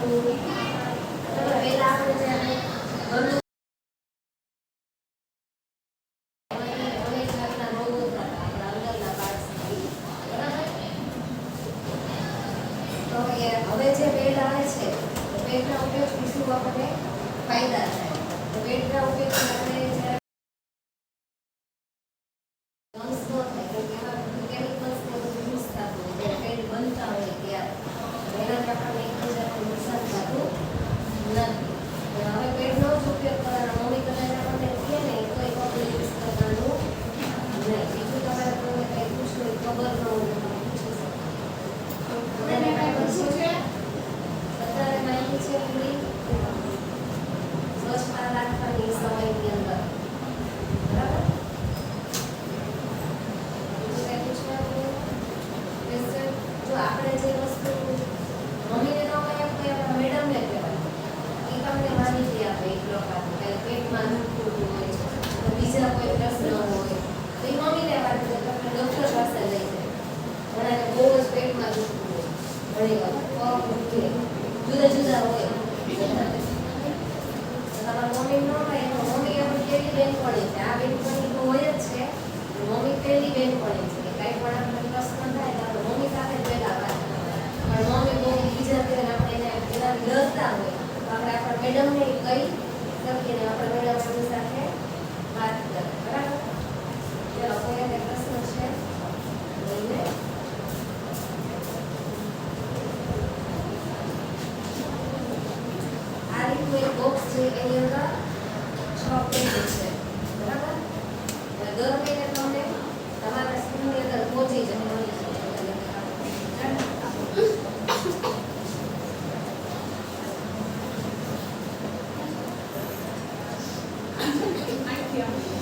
વેલા આપણે જ્યારે ઘરનું હવે જે બેડ આવે છે બેડના ઉપયોગથી શું આપણને ફાયદા થાય તો બેડના ઉપયોગથી આપણે જ્યારે લંગ્સ ન થાય કે એમાં કેમિકલ્સ ને બધું યુઝ થતું હોય જ્યારે બેડ બનતા હોય ત્યારે એનાથી આપણને એક હજારનું નુકસાન થતું નથી. હવે બેડનો જ ઉપયોગ કરવાનો મમ્મી કદાચ આપણને કહે ને તો એ કપડું યુઝ કરવાનું નહીં. બીજું તમારે કોઈને કંઈ પૂછવું ખબર ન હોય તો પૂછી શકો. અત્યારે માહિતી છે પૂરી સ્વચ્છતા રાખવાની સમયની અંદર બરાબર. જો આપણે જે વસ્તુ મમ્મીને ન કહીએ તો આપણા મેડમને કહેવાય એ તમને માહિતી આપે એક પ્રકારની કે પેટમાં દુખતું હોય તો બીજા કોઈ પ્રશ્ન હોય તો એ મમ્મીને વાત કરે તો આપણે ડૉક્ટર પાસે લઈ જાય. ઘણાને બહુ જ પેટમાં દુખતું હોય ઘણી વાર પગ દુખે જુદા જુદા હોય તમારા મમ્મી ન થાય તો મમ્મી આપણી પહેલી બેનપણી છે. આ બેનપણી તો હોય જ છે મમ્મી પહેલી બેનપણી છે કે કાંઈ પણ આપણે પ્રશ્ન થાય તો આપણે મમ્મી સાથે પહેલા વાત પણ મમ્મી બહુ બીજા તેને આપણે એના ડરતા હોય તો આપણે આપણા મેડમને કહી શકીએ ને આપણે મેડમની સાથે વાત કરીએ બરાબર. ચાલો કોઈ એને પ્રશ્ન છે લઈને આ રીતનું એક બોક્સ છે એની અંદર 6 પેજ છે બરાબર. દર મહિને તમને તમારા સ્કૂલની અંદર પહોંચી જાય. Thank you.